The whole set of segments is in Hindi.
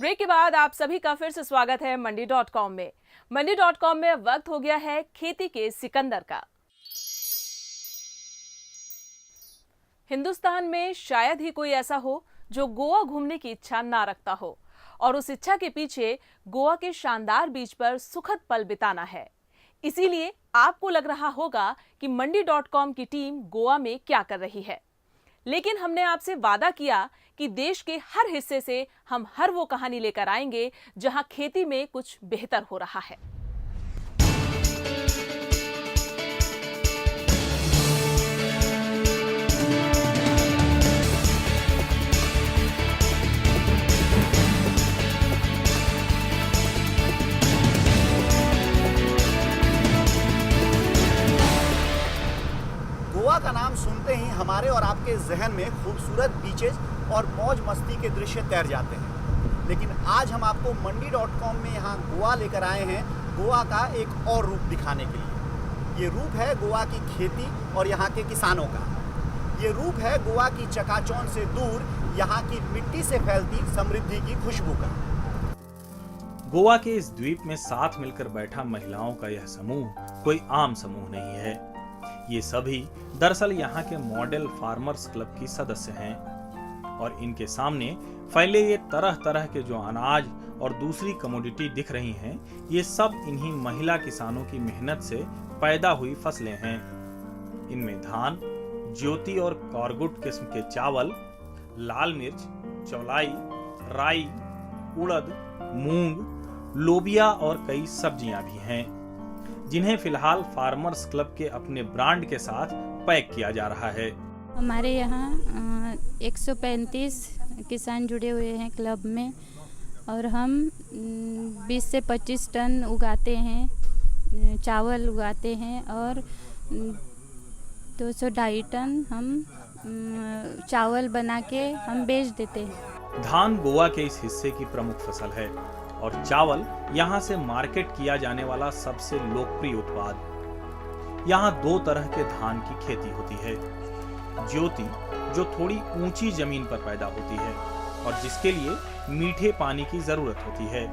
ब्रेक के बाद आप सभी का फिर से स्वागत है मंडी.com में। मंडी.com में वक्त हो गया है खेती के सिकंदर का। हिंदुस्तान में शायद ही कोई ऐसा हो जो गोवा घूमने की इच्छा ना रखता हो और उस इच्छा के पीछे गोवा के शानदार बीच पर सुखद पल बिताना है। इसीलिए आपको लग रहा होगा कि मंडी.com की टीम गोवा में क्या कर रही है, लेकिन हमने आपसे वादा किया कि देश के हर हिस्से से हम हर वो कहानी लेकर आएंगे जहां खेती में कुछ बेहतर हो रहा है। गोवा का नाम सुनते ही हमारे और आपके जहन में खूबसूरत बीचेस और मौज मस्ती के दृश्य तैर जाते हैं, लेकिन आज हम आपको मंडी.com में यहाँ गोवा लेकर आए हैं गोवा का एक और रूप दिखाने के लिए। ये रूप है गोवा की खेती और यहाँ के किसानों का। ये रूप है गोवा की चकाचौंध से दूर यहाँ की मिट्टी से फैलती समृद्धि की खुशबू का। गोवा के इस द्वीप में साथ मिलकर बैठा महिलाओं का यह समूह कोई आम समूह नहीं है। ये सभी दरअसल यहाँ के मॉडल फार्मर्स क्लब की सदस्य हैं और इनके सामने फैले ये तरह तरह के जो अनाज और दूसरी कमोडिटी दिख रही हैं, ये सब इन्हीं महिला किसानों की मेहनत से पैदा हुई फसलें हैं। इनमें धान, ज्योति और कारगुट किस्म के चावल, लाल मिर्च, चौलाई, राई, उड़द, मूंग, लोबिया और कई सब्जियां भी हैं, जिन्हें फिलहाल फार्मर्स क्लब के अपने ब्रांड के साथ पैक किया जा रहा है। हमारे यहाँ 135 किसान जुड़े हुए हैं क्लब में और हम 20 से 25 टन उगाते हैं, चावल उगाते हैं और 200-250 टन हम चावल बना के हम बेच देते हैं। धान गोवा के इस हिस्से की प्रमुख फसल है और चावल यहाँ से मार्केट किया जाने वाला सबसे लोकप्रिय उत्पाद। यहाँ दो तरह के धान की खेती होती है, ज्योति जो थोड़ी ऊंची जमीन पर पैदा होती है और जिसके लिए मीठे पानी की जरूरत होती है,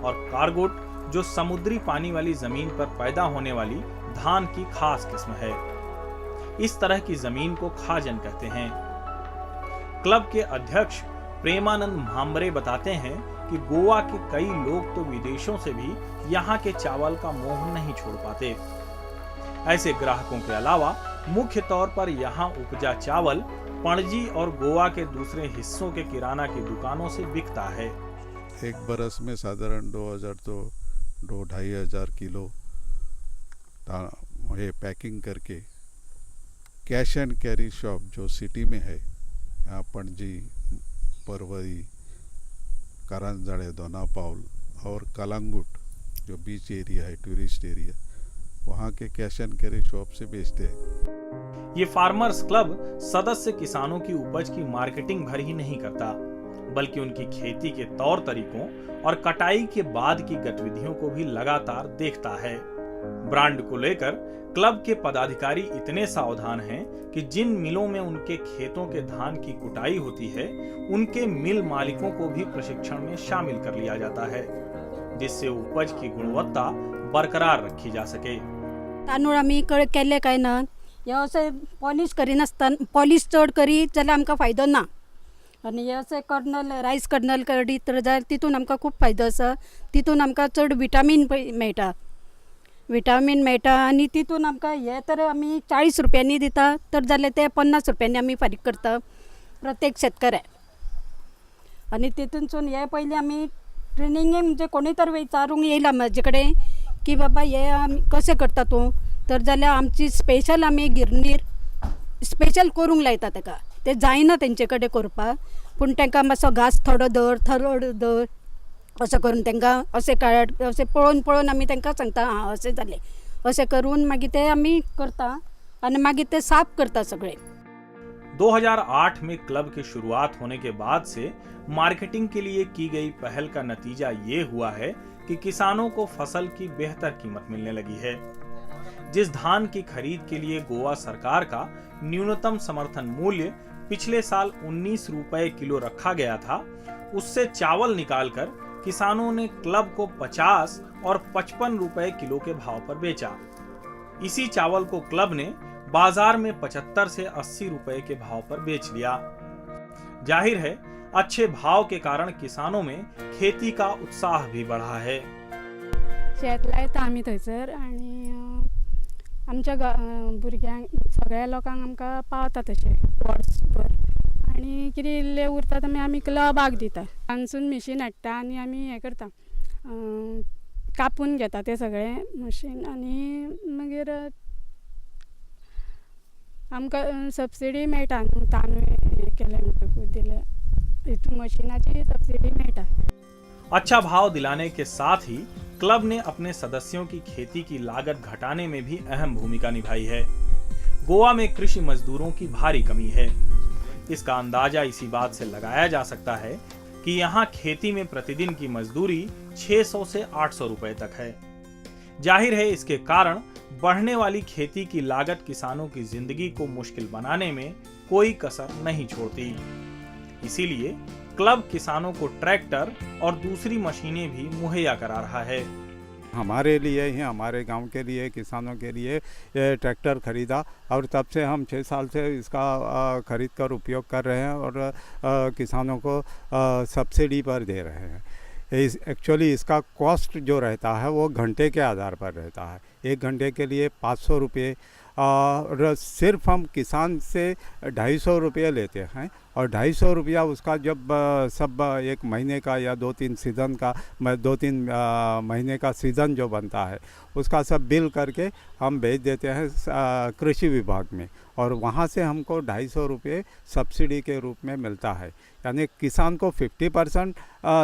और कारगोट जो समुद्री पानी वाली जमीन पर पैदा होने वाली धान की खास किस्म है। इस तरह की जमीन को खाजन कहते हैं। क्लब के अध्यक्ष प्रेमानंद म्हाम्बरे बताते हैं कि गोवा के कई लोग तो विदेशों से भी यहाँ के चावल का मोह नहीं छोड़ पाते। ऐसे ग्राहकों के अलावा मुख्य तौर पर यहाँ उपजा चावल पणजी और गोवा के दूसरे हिस्सों के किराना की दुकानों से बिकता है। एक बरस में साधारण 2000 तो 2-2,500 किलो ये पैकिंग करके कैश एंड कैरी शॉप जो सिटी में है, यहाँ पणजी, परवरी, कारंजाड़े, दोनापाउल और कलांगुट जो बीच एरिया है, टूरिस्ट एरिया, वहाँ के कैश एंड कैरी शॉप से बेचते हैं। ये फार्मर्स क्लब सदस्य किसानों की उपज की मार्केटिंग भर ही नहीं करता, बल्कि उनकी खेती के तौर तरीकों और कटाई के बाद की गतिविधियों को भी लगातार देखता है। ब्रांड को लेकर क्लब के पदाधिकारी इतने सावधान हैं कि जिन मिलों में उनके खेतों के धान की कुटाई होती है, उनके मिल मालिकों को भी प्रशिक्षण में शामिल कर लिया जाता है, जिससे उपज की गुणवत्ता बरकरार रखी जा सके। तांदूळ आम्ही केले काय ना, हे असे पॉलिश करिनासतना पॉलिश चड करी जाल्यार आमकां फायदो ना, आनी हे असे कर्नल रायस कर्नल करी तर तितून आमकां खूब फायदो आसा। तितून आमकां चड विटामीन मेळटा आनी तितून आमकां हे तर आमी 40 रुपयांनी दिता तर जाल्यार ते 50 रुपयांनी आमी फारीक करता प्रत्येक शेतकऱ्याक। आनी तितूनसून हे पयलीं आमी ट्रेनिंगेक म्हणजे कोणी तर विचारूंक येयला म्हाजे कडेन की बाबा हे आमी कशें करता तूं, तर जाल्यार आमची स्पेशल आमी गिरणीर स्पेशल करूंक लायता ताका। ते जायना तेंचे कडेन करपाक, पूण तांकां मातसो घास थोडो दर अशें करून तांकां अशें काड अशें पळोवन आमी तांकां सांगता हां अशें जालें, अशें करून मागीर ते आमी करता आनी मागीर ते साफ करता सगळे। 2008 में क्लब की शुरुआत होने के बाद से मार्केटिंग के लिए की गई पहल का नतीजा ये हुआ है कि किसानों को फसल की बेहतर कीमत मिलने लगी है। जिस धान की खरीद के लिए गोवा सरकार का न्यूनतम समर्थन मूल्य पिछले साल 19 रुपए किलो रखा गया था, उससे चावल निकालकर किसानों ने क्लब को 50 और 55 रुपए किलो के भाव पर बेचा। इसी चावल को क्लब ने बाजार में 75 से 80 रुपए के भाव पर बेच लिया। जाहिर है, अच्छे भाव के कारण किसानों में खेती का उत्साह भी बढ़ा है। शेत लायता आमी थंयसर आनी आमच्या भुरग्यांक सगळ्या लोकांक आमकां पावता तशें वर्सभर आनी कितें इल्लें उरता तें आमी क्लबाक दिता। तांसून मशीन हाडटा आनी आमी हें करता, कापून घेता तें सगळें मशीन आनी मागीर आमकां सबसिडी मेळटा न्हू, तांदूळ हें केलें म्हणटकूच दिलें हितून मशिनाची सबसिडी मेळटा। अच्छा भाव दिलाने के साथ ही क्लब ने अपने सदस्यों की खेती की लागत घटाने में भी अहम भूमिका निभाई है। गोवा में कृषि मजदूरों की भारी कमी है। इसका अंदाजा इसी बात से लगाया जा सकता है कि यहाँ खेती में प्रतिदिन की मजदूरी 600 से 800 रुपए तक है। जाहिर है, इसके कारण बढ़ने वाली खेती की लागत किसानों की जिंदगी को मुश्किल बनाने में कोई कसर नहीं छोड़ती। इसीलिए क्लब किसानों को ट्रैक्टर और दूसरी मशीनें भी मुहैया करा रहा है। हमारे लिए ही, हमारे गांव के लिए, किसानों के लिए ये ट्रैक्टर खरीदा और तब से हम 6 साल से इसका खरीद कर उपयोग कर रहे हैं और किसानों को सब्सिडी पर दे रहे हैं। एक्चुअली इसका कॉस्ट जो रहता है वो घंटे के आधार पर रहता है। 1 घंटे के लिए 500 रुपये और सिर्फ हम किसान से 250 रुपये लेते हैं और 250 रुपया उसका जब सब 1 महीने का या 2-3 सीज़न का 2-3 महीने का सीज़न जो बनता है उसका सब बिल करके हम भेज देते हैं कृषि विभाग में और वहाँ से हमको 250 रुपये सब्सिडी के रूप में मिलता है। यानी किसान को 50%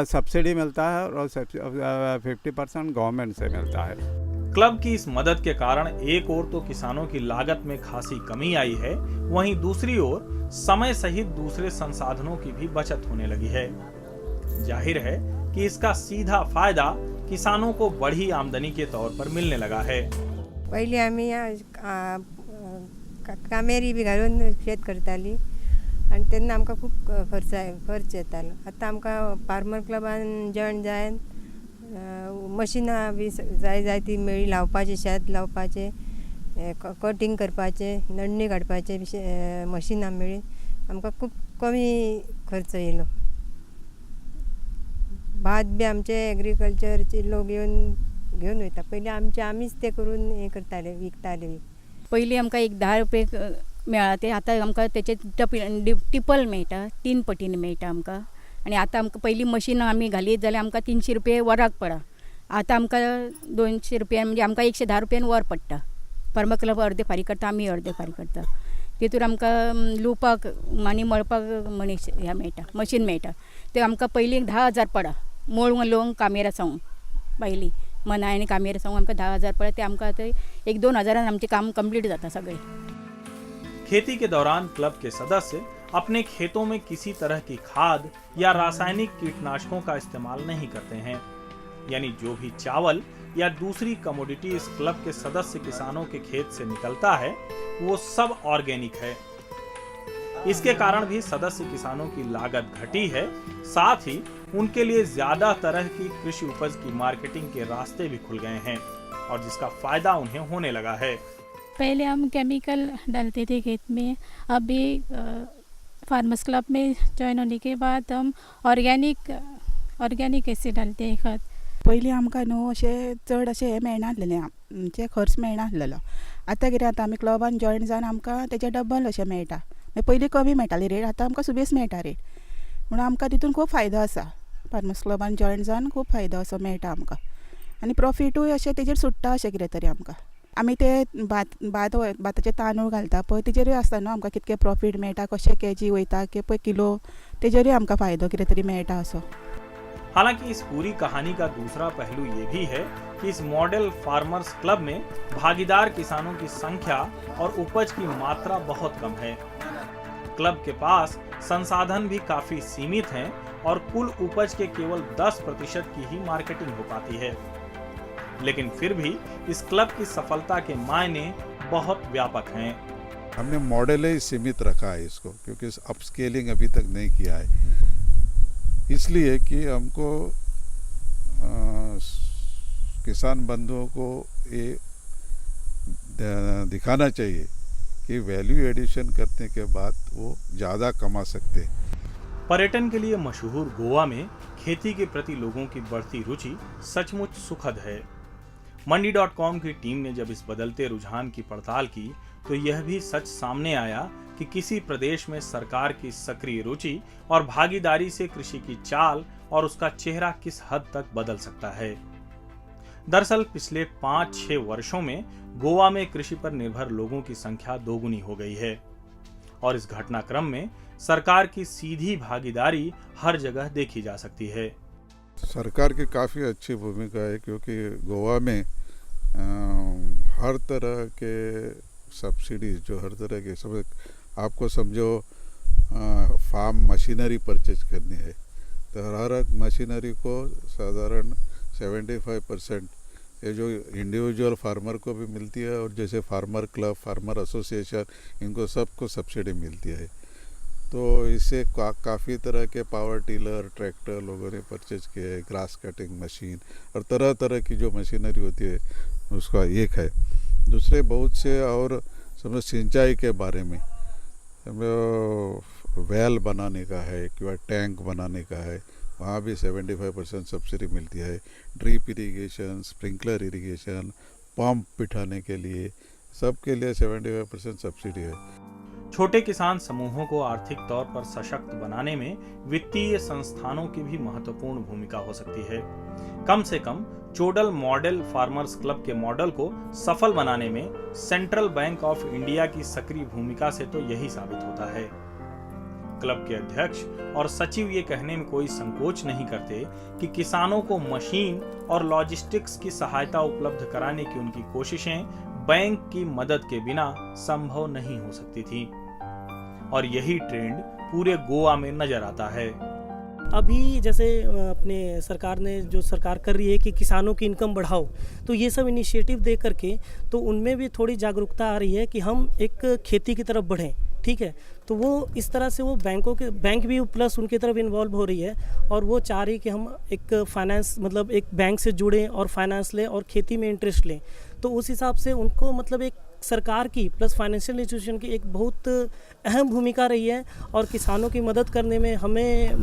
सब्सिडी मिलता है और 50% गवर्नमेंट से मिलता है। क्लब की इस मदद के कारण एक ओर तो किसानों की लागत में खासी कमी आई है, वहीं दूसरी ओर समय सहित दूसरे संसाधनों की भी बचत होने लगी है। जाहिर है कि इसका सीधा फायदा किसानों को बढ़ी आमदनी के तौर पर मिलने लगा है। पहिले आम्ही कामेरी बी घालून शेत करताली आणि तेन्ना आमकां खूप खर्च येतालो। आतां आमकां फार्मर क्लबान जॉइन जायन मशिनां बी जाय ती मेळ्ळी, लावपाचें शेत लावपाचें, कटिंग करपाचें, नडणी काडपाचें मशिनां मेळ्ळी, आमकां खूब कमी खर्च येयलो। भात बी आमचे एग्रीकल्चरचे लोक घेवन वयता, पयलीं आमीच ते करून हें करताले, विकताले बी। पयलीं आमकां एक 10 रुपये मेळा ते आतां आमकां तेचे टिपल मेळटा, 3 पटीन मेळटा आमकां। आनी आतां आमकां पयलीं मशीन आमी घालीत जाल्यार आमकां 300 रुपये वराक पडा, आतां आमकां 200 रुपयान म्हणजे आमकां 110 रुपयान वर पडटा। फार्मर क्लब अर्दे फारीक करता, आमी अर्दे फारीक करता। तितूर आमकां लुवपाक आनी मळपाक मनीस ह्या मेळटा, मशीन मेळटा। ते आमकां पयलीं 10,000 पडा, मळूंक लोवंक कामेरा सावन पयलीं मनाय आनी कामेरा सावन आमकां 10,000 पडा। ते आमकां आतां 1-2 हजारान आमचें काम कंप्लीट जाता सगळें। खेती के दौरान क्लब के सदस्य अपने खेतों में किसी तरह की खाद या रासायनिक कीटनाशकों का इस्तेमाल नहीं करते हैं। यानी जो भी चावल या दूसरी कमोडिटी इस क्लब के सदस्य किसानों के खेत से निकलता है वो सब ऑर्गेनिक है। इसके कारण भी सदस्य किसानों की लागत घटी है, साथ ही उनके लिए ज्यादा तरह की कृषि उपज की मार्केटिंग के रास्ते भी खुल गए हैं और जिसका फायदा उन्हें होने लगा है। पहले हम केमिकल डालते थे खेत में, अभी फार्मर्स क्लब में जॉइन होने के बाद हम ऑर्गेनिक ऐसे डालते हैं खाद। पयलीं आमकां न्हू अशें चड अशें हें मेळनासलें, म्हणजे खर्च मेळनासलेलो। आतां कितें जाता, आमी क्लबान जॉइन जावन आमकां तेचे डबल अशें मेळटा। पयलीं कमी मेळटाली रेट, आतां आमकां सुबेज मेळटा रेट, म्हणून आमकां तितून खूब फायदो आसा। फार्मर्स क्लबान जॉइन जावन खूब फायदो असो मेळटा आमकां आनी प्रॉफिटूय अशें तेजेर सुट्टा अशें कितें तरी आमकां। आमी ते भाताचे तांदूळ घालता पळय तेजेरूय आसता न्हू आमकां कितके प्रॉफिट मेळटा, कशें केजी वयता की पळय किलो, तेजेरूय आमकां फायदो कितें तरी मेळटा असो। हालांकि इस पूरी कहानी का दूसरा पहलू ये भी है कि इस मॉडल फार्मर्स क्लब में भागीदार किसानों की संख्या और उपज की मात्रा बहुत कम है। क्लब के पास संसाधन भी काफी सीमित हैं और कुल उपज के केवल 10% की ही मार्केटिंग हो पाती है। लेकिन फिर भी इस क्लब की सफलता के मायने बहुत व्यापक हैं। हमने मॉडल ही सीमित रखा है इसको, क्योंकि अपस्केलिंग अभी तक नहीं किया है, इसलिए कि हमको किसान बंधुओं को ये दिखाना चाहिए कि वैल्यू एडिशन करने के बाद वो ज़्यादा कमा सकते हैं। पर्यटन के लिए मशहूर गोवा में खेती के प्रति लोगों की बढ़ती रुचि सचमुच सुखद है। मंडी.com की टीम ने जब इस बदलते रुझान की पड़ताल की तो यह भी सच सामने आया कि किसी प्रदेश में सरकार की सक्रिय रुचि और भागीदारी से कृषि की चाल और उसका चेहरा किस हद तक बदल सकता है। दरअसल पिछले 5-6 वर्षों में गोवा में कृषि पर निर्भर लोगों की संख्या दोगुनी हो गई है और इस घटनाक्रम में सरकार की सीधी भागीदारी हर जगह देखी जा सकती है। सरकार की काफ़ी अच्छी भूमिका है, क्योंकि गोवा में हर तरह के सब्सिडीज, जो हर तरह के सब आपको समझो फार्म मशीनरी परचेज करनी है तो हर एक मशीनरी को साधारण 75% ये जो इंडिविजुअल फार्मर को भी मिलती है और जैसे फार्मर क्लब, फार्मर एसोसिएशन, इनको सबको सब्सिडी मिलती है। तो इससे काफ़ी तरह के पावर टिलर, ट्रैक्टर लोगों ने परचेज किए हैं, ग्रास कटिंग मशीन और तरह तरह की जो मशीनरी होती है उसका एक है। दूसरे बहुत से और समझो सिंचाई के बारे में, वेल बनाने का है कि टैंक बनाने का है, वहाँ भी 75% सब्सिडी मिलती है। Drip irrigation, sprinkler irrigation, pump बिठाने के लिए, सबके लिए 75% सब्सिडी है। छोटे किसान समूहों को आर्थिक तौर पर सशक्त बनाने में वित्तीय संस्थानों की भी महत्वपूर्ण भूमिका हो सकती है। कम से कम चोडल मॉडल फार्मर्स क्लब के मॉडल को सफल बनाने में सेंट्रल बैंक ऑफ इंडिया की सक्रिय भूमिका से तो यही साबित होता है। क्लब के अध्यक्ष और सचिव ये कहने में कोई संकोच नहीं करते कि किसानों को मशीन और लॉजिस्टिक्स की सहायता उपलब्ध कराने की उनकी कोशिशें बैंक की मदद के बिना संभव नहीं हो सकती थी और यही ट्रेंड पूरे गोवा में नजर आता है। अभी जैसे अपने सरकार ने जो सरकार कर रही है कि किसानों की इनकम बढ़ाओ, तो ये सब इनिशिएटिव दे करके तो उनमें भी थोड़ी जागरूकता आ रही है कि हम एक खेती की तरफ बढ़ें। ठीक है, तो वो इस तरह से वो बैंक भी प्लस उनकी तरफ इन्वॉल्व हो रही है और वो चाह रही कि हम एक फाइनेंस मतलब एक बैंक से जुड़ें और फाइनेंस लें और खेती में इंटरेस्ट लें। तो उस हिसाब से उनको मतलब एक सरकार की प्लस फाइनेंशियल इंस्टीट्यूशन की एक बहुत अहम भूमिका रही है और किसानों की मदद करने में हमें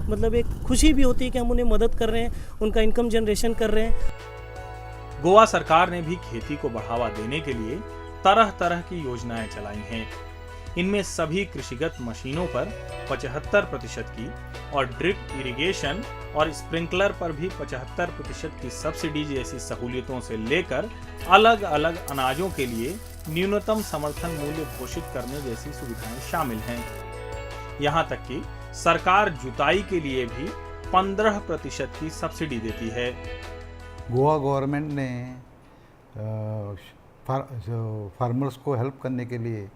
मतलब एक खुशी भी होती है कि हम उन्हें मदद कर रहे हैं, उनका इनकम जनरेशन कर रहे हैं। गोवा सरकार ने भी खेती को बढ़ावा देने के लिए तरह तरह की योजनाएं चलाई हैं। इनमें सभी कृषिगत मशीनों पर 75% की और ड्रिप इरिगेशन और स्प्रिंकलर पर भी 75% की सब्सिडी जैसी सहूलियतों से लेकर अलग अलग अनाजों के लिए न्यूनतम समर्थन मूल्य घोषित करने जैसी सुविधाएं शामिल हैं। यहां तक कि सरकार जुताई के लिए भी 15% की सब्सिडी देती है। गोवा गवर्नमेंट ने फार्मर्स को हेल्प करने के लिए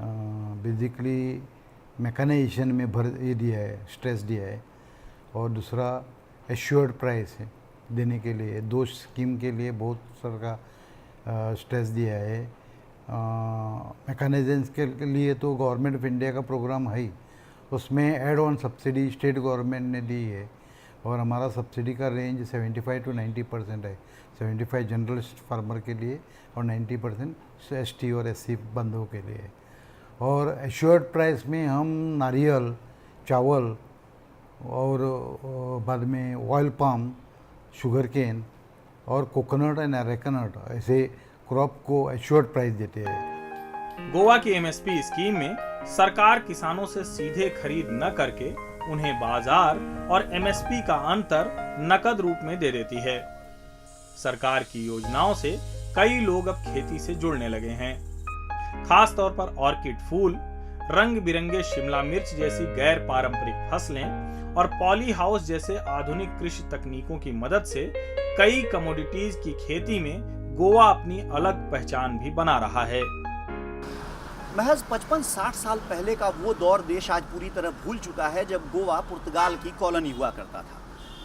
बेसिकली मैकेनाइजेशन में भर ये दिया है, स्ट्रेस दिया है और दूसरा एश्योर्ड प्राइस है देने के लिए 2 स्कीम के लिए बहुत सारा का स्ट्रेस दिया है। मैकेनाइजेशन के लिए तो गवर्नमेंट ऑफ इंडिया का प्रोग्राम है ही, उसमें add on subsidy state government ने दी है और हमारा सब्सिडी का रेंज 75 to 90% है। 75 जनरल फार्मर के लिए और 90% ST और SC बंदों के लिए। और एश्योर्ड प्राइस में हम नारियल, चावल और बाद में ऑयल पाम, शुगर केन और कोकोनट एंड अरेकानट ऐसे क्रॉप को एश्योर्ड प्राइस देते हैं। गोवा की MSP स्कीम में सरकार किसानों से सीधे खरीद न करके उन्हें बाजार और MSP का अंतर नकद रूप में दे देती है। सरकार की योजनाओं से कई लोग अब खेती से जुड़ने लगे हैं। खास तौर पर ऑर्किड फूल, रंग बिरंगे शिमला मिर्च जैसी गैर पारंपरिक फसलें और पॉली हाउस जैसे आधुनिक कृषि तकनीकों की मदद से कई कमोडिटीज की खेती में गोवा अपनी अलग पहचान भी बना रहा है। महज 55-60 साल पहले का वो दौर देश आज पूरी तरह भूल चुका है जब गोवा पुर्तगाल की कॉलोनी हुआ करता था।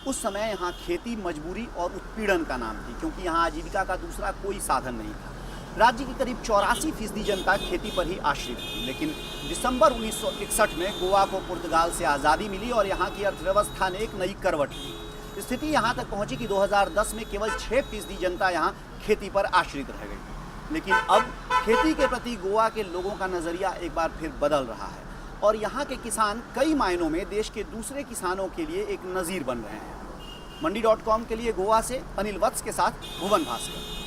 उस समय यहाँ खेती मजबूरी और उत्पीड़न का नाम थी, क्योंकि यहाँ आजीविका का दूसरा कोई साधन नहीं था। राज्य की करीब 84% जनता खेती पर ही आश्रित थी, लेकिन दिसंबर 1961 में गोवा को पुर्तगाल से आज़ादी मिली और यहाँ की अर्थव्यवस्था ने एक नई करवट ली। स्थिति यहाँ तक पहुँची कि 2010 में केवल 6% जनता यहाँ खेती पर आश्रित रह गई। लेकिन अब खेती के प्रति गोवा के लोगों का नज़रिया एक बार फिर बदल रहा है और यहाँ के किसान कई मायनों में देश के दूसरे किसानों के लिए एक नज़ीर बन रहे हैं। मंडी.com के लिए गोवा से अनिल वत्स के साथ भुवन भास्कर।